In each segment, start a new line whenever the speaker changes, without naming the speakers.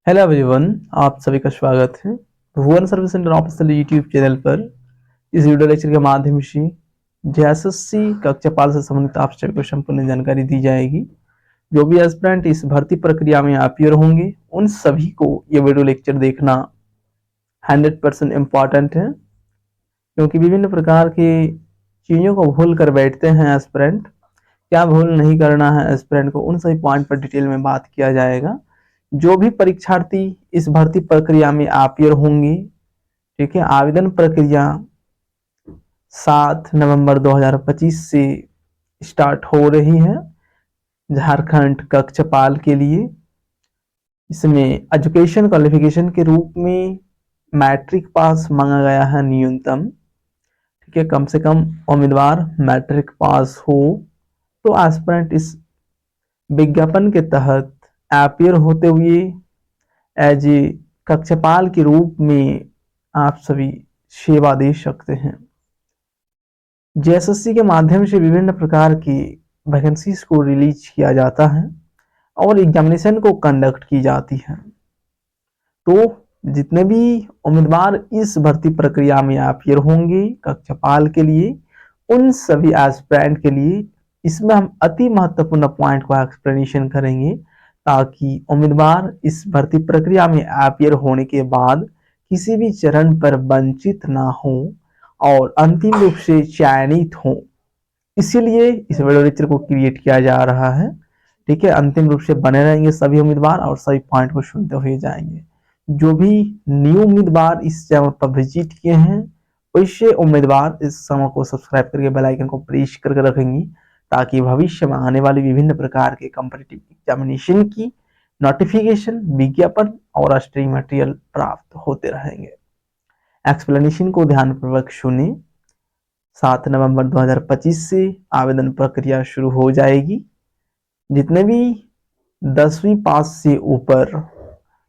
Hello everyone, आप सभी का स्वागत है Bhuvan service centre official YouTube channel पर। इस वीडियो लेक्चर के माध्यम से जेएसएससी कक्षा 5 से संबंधित आप सभी को संपूर्ण जानकारी दी जाएगी। जो भी एस्पिरेंट इस भर्ती प्रक्रिया में अपीयर होंगे उन सभी को ये वीडियो लेक्चर देखना 100% इम्पॉर्टेंट है, क्योंकि विभिन्न प्रकार की चीज़ों को भूल कर बैठते हैं एस्पिरेंट। क्या भूल नहीं करना है एस्पिरेंट को, उन सभी पॉइंट पर डिटेल में बात किया जाएगा। जो भी परीक्षार्थी इस भर्ती प्रक्रिया में अपीयर होंगे, ठीक है, आवेदन प्रक्रिया 7 नवंबर 2025 से स्टार्ट हो रही है झारखंड कक्षपाल के लिए। इसमें एजुकेशन क्वालिफिकेशन के रूप में मैट्रिक पास मांगा गया है न्यूनतम, ठीक है, कम से कम उम्मीदवार मैट्रिक पास हो तो एस्पिरेंट इस विज्ञापन के तहत अपीयर होते हुए एज ए कक्षपाल के रूप में आप सभी सेवा दे सकते हैं। जेएसएससी के माध्यम से विभिन्न प्रकार की वैकेंसीज को रिलीज किया जाता है और एग्जामिनेशन को कंडक्ट की जाती है। तो जितने भी उम्मीदवार इस भर्ती प्रक्रिया में अपीयर होंगे कक्षपाल के लिए, उन सभी एस्पिरेंट के लिए इसमें हम अति महत्वपूर्ण पॉइंट को एक्सप्लेनेशन करेंगे, ताकि उम्मीदवार इस भर्ती प्रक्रिया में अपीयर होने के बाद किसी भी चरण पर वंचित ना हो और अंतिम रूप से चयनित हो। इसीलिए इस वीडियो लेक्चर को क्रिएट किया जा रहा है, ठीक है। अंतिम रूप से बने रहेंगे सभी उम्मीदवार और सभी पॉइंट को सुनते हुए जाएंगे। जो भी न्यू उम्मीदवार इस चैनल पर विजिट किए हैं, वैसे उम्मीदवार इस चैनल को सब्सक्राइब करके बेल आइकन को प्रेस करके रखेंगे, ताकि भविष्य में आने वाली विभिन्न प्रकार के कॉम्पिटिटिव एग्जामिनेशन की नोटिफिकेशन, विज्ञापन और स्टडी मटेरियल प्राप्त होते रहेंगे। एक्सप्लेनेशन को ध्यानपूर्वक सुने। 7 नवंबर 2025 से आवेदन प्रक्रिया शुरू हो जाएगी। जितने भी 10वीं पास से ऊपर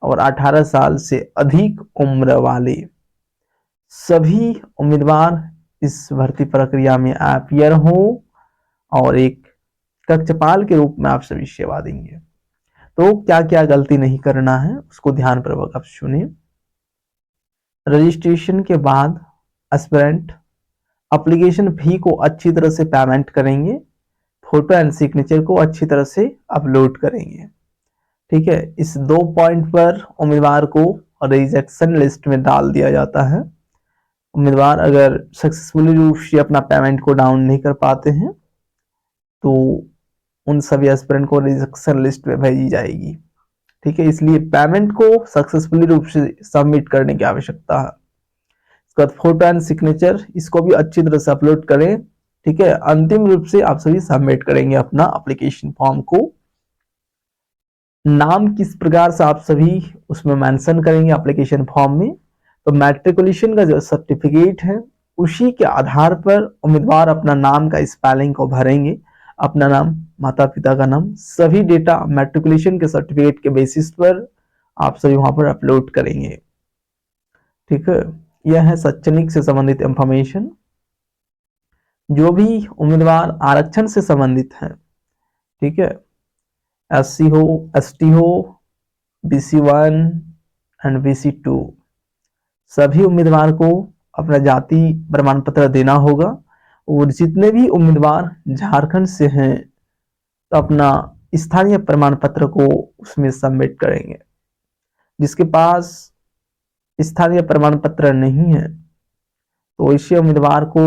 और 18 साल से अधिक उम्र वाले सभी उम्मीदवार इस भर्ती प्रक्रिया में अपीयर हो और एक कक्षपाल के रूप में आप सभी सेवा देंगे। तो क्या क्या गलती नहीं करना है उसको ध्यानपूर्वक आप सुनिए। रजिस्ट्रेशन के बाद एस्पिरेंट एप्लीकेशन फी को अच्छी तरह से पेमेंट करेंगे, फोटो एंड सिग्नेचर को अच्छी तरह से अपलोड करेंगे, ठीक है। इस 2 पॉइंट पर उम्मीदवार को रिजेक्शन लिस्ट में डाल दिया जाता है। उम्मीदवार अगर सक्सेसफुली रूप से अपना पेमेंट को डाउन नहीं कर पाते हैं तो उन सभी एस्पिरेंट को रिजेक्शन लिस्ट में भेजी जाएगी, ठीक है। इसलिए पेमेंट को सक्सेसफुली रूप से सबमिट करने की आवश्यकता है। इसके बाद फोटो एंड सिग्नेचर, इसको भी अच्छी तरह से अपलोड करें, ठीक है। अंतिम रूप से आप सभी सबमिट करेंगे अपना एप्लीकेशन फॉर्म को। नाम किस प्रकार से आप सभी उसमें मेंशन करेंगे एप्लीकेशन फॉर्म में, तो मैट्रिकुलेशन का जो सर्टिफिकेट है उसी के आधार पर उम्मीदवार अपना नाम का स्पेलिंग को भरेंगे। अपना नाम, माता पिता का नाम, सभी डेटा मैट्रिकुलेशन के सर्टिफिकेट के बेसिस पर आप सभी वहां पर अपलोड करेंगे, ठीक है। यह है शैक्षणिक से संबंधित इंफॉर्मेशन। जो भी उम्मीदवार आरक्षण से संबंधित है, ठीक है, एससी हो, एसटी हो, BC1 एंड BC2, सभी उम्मीदवार को अपना जाति प्रमाण पत्र देना होगा। और जितने भी उम्मीदवार झारखंड से हैं तो अपना स्थानीय प्रमाण पत्र को उसमें सबमिट करेंगे। जिसके पास स्थानीय प्रमाण पत्र नहीं है तो ऐसे उम्मीदवार को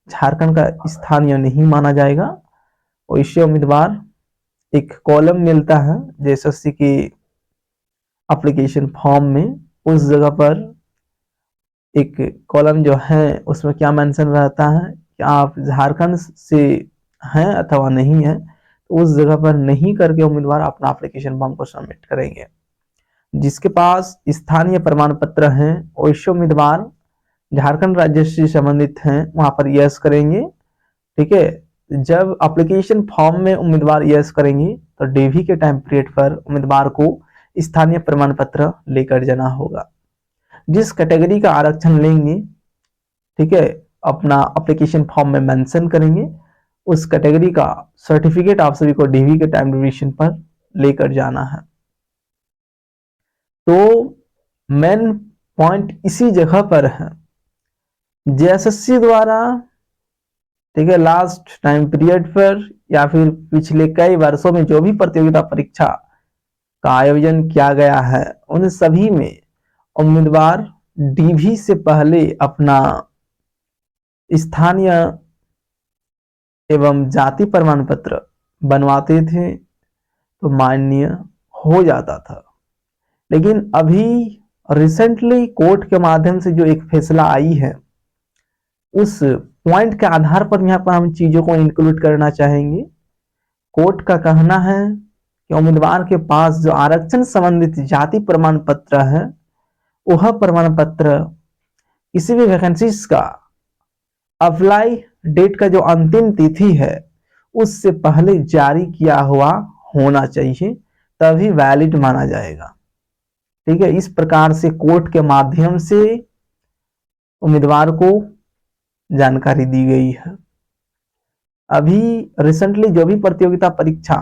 झारखंड का स्थानीय नहीं माना जाएगा। वैसे उम्मीदवार एक कॉलम मिलता है जेएसएससी के एप्लीकेशन फॉर्म में, उस जगह पर एक कॉलम जो है उसमें क्या मेंशन रहता है कि आप झारखंड से हैं अथवा नहीं है, तो उस जगह पर नहीं करके उम्मीदवार अपना एप्लीकेशन फॉर्म को सबमिट करेंगे। जिसके पास स्थानीय प्रमाण पत्र हैं वैसे उम्मीदवार झारखंड राज्य से संबंधित हैं वहां पर यस करेंगे, ठीक है। जब एप्लीकेशन फॉर्म में उम्मीदवार यस करेंगे तो डीवी के टाइम पीरियड पर उम्मीदवार को स्थानीय प्रमाण पत्र लेकर जाना होगा। जिस कैटेगरी का आरक्षण लेंगे, ठीक है, अपना एप्लीकेशन फॉर्म में मेंशन करेंगे, उस कैटेगरी का सर्टिफिकेट आप सभी को डीवी के टाइम ड्यूरेशन पर लेकर जाना है। तो मेन पॉइंट इसी जगह पर है। जेएसएससी द्वारा, ठीक है, लास्ट टाइम पीरियड पर या फिर पिछले कई वर्षों में जो भी प्रतियोगिता परीक्षा का आयोजन किया गया है, उन सभी में उम्मीदवार डीवी से पहले अपना स्थानीय एवं जाति प्रमाण पत्र बनवाते थे तो मान्य हो जाता था। लेकिन अभी रिसेंटली कोर्ट के माध्यम से जो एक फैसला आई है, उस पॉइंट के आधार पर यहाँ पर हम चीजों को इंक्लूड करना चाहेंगे। कोर्ट का कहना है कि उम्मीदवार के पास जो आरक्षण संबंधित जाति प्रमाण पत्र है, वह प्रमाण पत्र किसी भी वैकेंसीज का अप्लाई डेट का जो अंतिम तिथि है उससे पहले जारी किया हुआ होना चाहिए, तभी वैलिड माना जाएगा। ठीक है, इस प्रकार से कोर्ट के माध्यम से उम्मीदवार को जानकारी दी गई है। अभी रिसेंटली जो भी प्रतियोगिता परीक्षा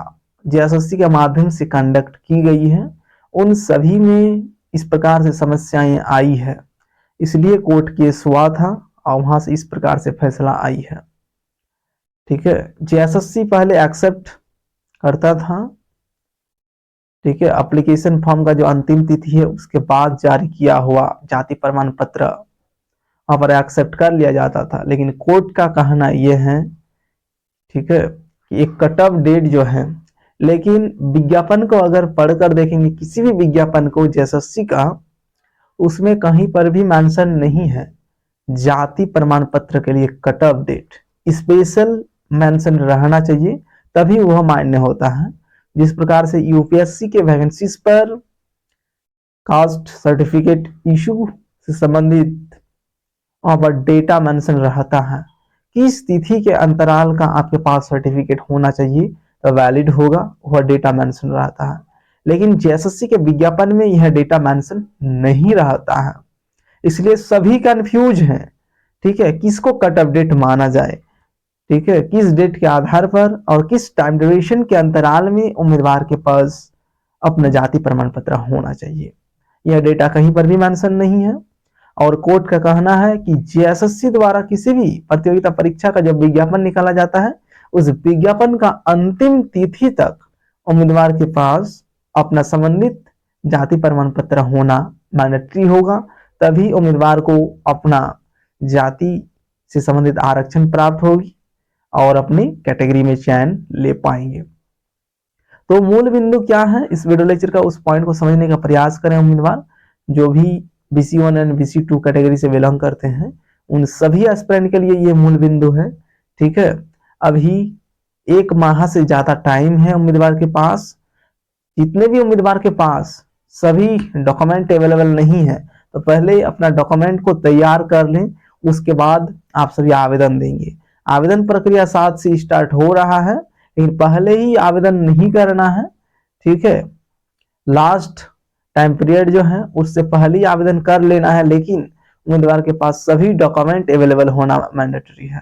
जेएसएससी के माध्यम से कंडक्ट की गई है, उन सभी में इस प्रकार से समस्याएं आई है, इसलिए कोर्ट केस हुआ था और वहां से इस प्रकार से फैसला आई है। ठीक है, जेएसएससी पहले एक्सेप्ट करता था, ठीक है, एप्लीकेशन फॉर्म का जो अंतिम तिथि है उसके बाद जारी किया हुआ जाति प्रमाण पत्र वहां पर एक्सेप्ट कर लिया जाता था। लेकिन कोर्ट का कहना यह है, ठीक है, कि एक कट ऑफ डेट जो है, लेकिन विज्ञापन को अगर पढ़कर देखेंगे, किसी भी विज्ञापन को जेएसएससी का, उसमें कहीं पर भी मेंशन नहीं है जाति प्रमाण पत्र के लिए cut off date. Special mention रहना चाहिए, तभी वह मान्य होता है। जिस प्रकार से यूपीएससी के वैकेंसीज पर कास्ट सर्टिफिकेट इशू से संबंधित वहां पर डेटा मेंशन रहता है, किस तिथि के अंतराल का आपके पास सर्टिफिकेट होना चाहिए तो वैलिड होगा, वह डेटा मेंशन रहता है। लेकिन जेएसएससी के विज्ञापन में यह डेटा मेंशन नहीं रहता है, इसलिए सभी कंफ्यूज हैं। ठीक है, किसको कट ऑफ डेट माना जाए, ठीक है, किस डेट के आधार पर और किस टाइम ड्यूरेशन के अंतराल में उम्मीदवार के पास अपना जाति प्रमाण पत्र होना चाहिए, यह डेटा कहीं पर भी मेंशन नहीं है। और कोर्ट का कहना है कि जेएसएससी द्वारा किसी भी प्रतियोगिता परीक्षा का जब विज्ञापन निकाला जाता है, उस विज्ञापन का अंतिम तिथि तक उम्मीदवार के पास अपना संबंधित जाति प्रमाण पत्र होना मैंडेटरी होगा, तभी उम्मीदवार को अपना जाति से संबंधित आरक्षण प्राप्त होगी और अपनी कैटेगरी में चयन ले पाएंगे। तो मूल बिंदु क्या है इस वीडियो लेक्चर का, उस पॉइंट को समझने का प्रयास करें। उम्मीदवार जो भी BC1 एंड BC2 कैटेगरी से बिलोंग करते हैं, उन सभी एस्पिरेंट के लिए ये मूल बिंदु है। ठीक है, अभी 1 माह से ज्यादा टाइम है उम्मीदवार के पास। जितने भी उम्मीदवार के पास सभी डॉक्यूमेंट अवेलेबल नहीं है, तो पहले अपना डॉक्यूमेंट को तैयार कर लें, उसके बाद आप सभी आवेदन देंगे। आवेदन प्रक्रिया 7 से स्टार्ट हो रहा है, लेकिन पहले ही आवेदन नहीं करना है। ठीक है, लास्ट टाइम पीरियड जो है उससे पहले ही आवेदन कर लेना है, लेकिन उम्मीदवार के पास सभी डॉक्यूमेंट अवेलेबल होना मैंडेटरी है।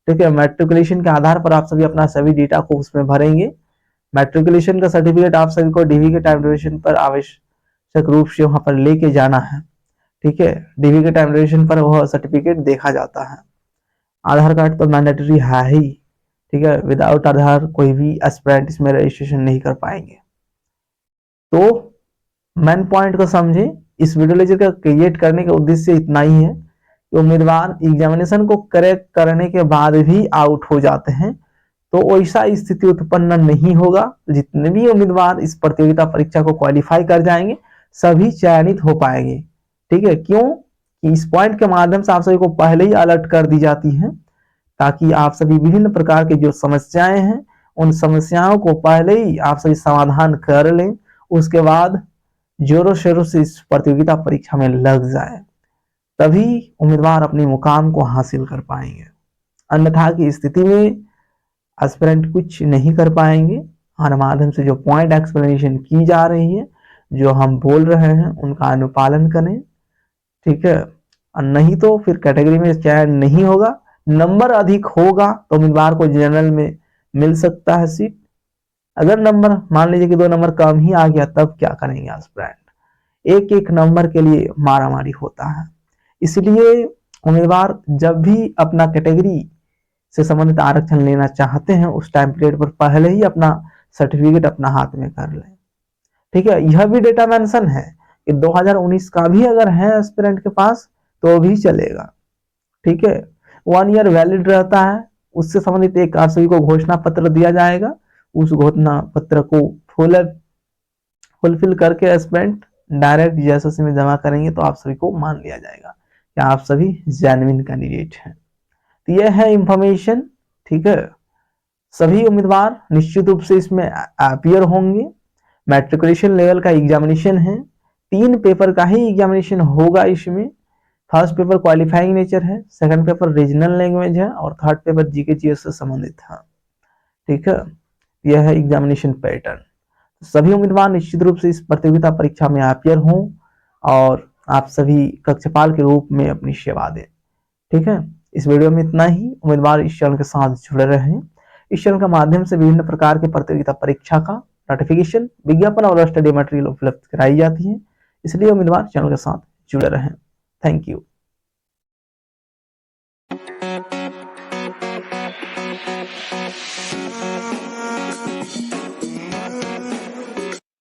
ठीक है, मैट्रिकुलेशन के आधार पर आप सभी अपना सभी डेटा को उसमें भरेंगे। मैट्रिकुलेशन का सर्टिफिकेट आप सभी को डीवी के टाइम ड्यूरेशन पर आवश्यक रूप से वहां पर लेके जाना है। ठीक है, डीवी के टाइम ड्यूरेशन पर वह सर्टिफिकेट देखा जाता है। आधार कार्ड तो मैंडेटरी है ही। ठीक है, विदाउट आधार कोई भी एस्पिरेंट इसमें रजिस्ट्रेशन नहीं कर पाएंगे। तो मेन पॉइंट को समझे, इस वीडियो लेक्चर का क्रिएट करने का उद्देश्य इतना ही है कि उम्मीदवार एग्जामिनेशन को करेक्ट करने के बाद भी आउट हो जाते हैं, तो वैसा स्थिति उत्पन्न नहीं होगा। जितने भी उम्मीदवार इस प्रतियोगिता परीक्षा को क्वालिफाई कर जाएंगे, सभी चयनित हो पाएंगे। ठीक है, क्यों कि इस पॉइंट के माध्यम से आप सभी को पहले ही अलर्ट कर दी जाती है, ताकि आप सभी विभिन्न प्रकार की जो समस्याएं हैं, उन समस्याओं को पहले ही आप सभी समाधान कर लें, उसके बाद जोरों शोरों से इस प्रतियोगिता परीक्षा में लग जाए, तभी उम्मीदवार अपने मुकाम को हासिल कर पाएंगे। अन्यथा की स्थिति में एस्पिरेंट कुछ नहीं कर पाएंगे। हमारे माध्यम से जो पॉइंट एक्सप्लेनेशन की जा रही है, जो हम बोल रहे हैं, उनका अनुपालन करें। ठीक है, और नहीं तो फिर कैटेगरी में चयन नहीं होगा। नंबर अधिक होगा तो उम्मीदवार को जनरल में मिल सकता है सीट। अगर नंबर मान लीजिए कि 2 नंबर कम ही आ गया, तब क्या करेंगे एस्पिरेंट। एक एक नंबर के लिए मारामारी होता है। इसलिए उम्मीदवार जब भी अपना कैटेगरी से संबंधित आरक्षण लेना चाहते हैं उस टाइम पीरियड पर पहले ही अपना सर्टिफिकेट अपना हाथ में कर लें। ठीक है, यह भी डेटा मेंशन है कि 2019 का भी अगर है एस्पिरेंट के पास तो भी चलेगा। ठीक है, 1 ईयर वैलिड रहता है। उससे संबंधित एक आप सभी को घोषणा पत्र दिया जाएगा, उस घोषणा पत्र को फुलफिल करके एस्पिरेंट डायरेक्ट जीएसएससी में जमा करेंगे तो आप सभी को मान लिया जाएगा कि आप सभी जेन्युइन कैंडिडेट हैं। तो यह है इंफॉर्मेशन। ठीक है, सभी उम्मीदवार निश्चित रूप से इसमें अपीयर होंगे। मैट्रिकुलेशन लेवल का एग्जामिनेशन है, 3 पेपर का ही एग्जामिनेशन होगा इसमें। फर्स्ट पेपर क्वालिफाइंग नेचर है, सेकंड पेपर रीजनल लैंग्वेज है और थर्ड पेपर जीके जीएस से संबंधित है। ठीक है, यह है एग्जामिनेशन पैटर्न। सभी उम्मीदवार निश्चित रूप से इस प्रतियोगिता परीक्षा में अपीयर हों और आप सभी कक्षपाल के रूप में अपनी सेवा दें। ठीक है, इस वीडियो में इतना ही। उम्मीदवार इस चैनल के साथ जुड़े रहें। इस चैनल के माध्यम से विभिन्न प्रकार के प्रतियोगिता परीक्षा का नोटिफिकेशन, विज्ञापन और स्टडी मटेरियल उपलब्ध कराई जाती है। इसलिए उम्मीदवार चैनल के साथ जुड़े रहें। Thank you.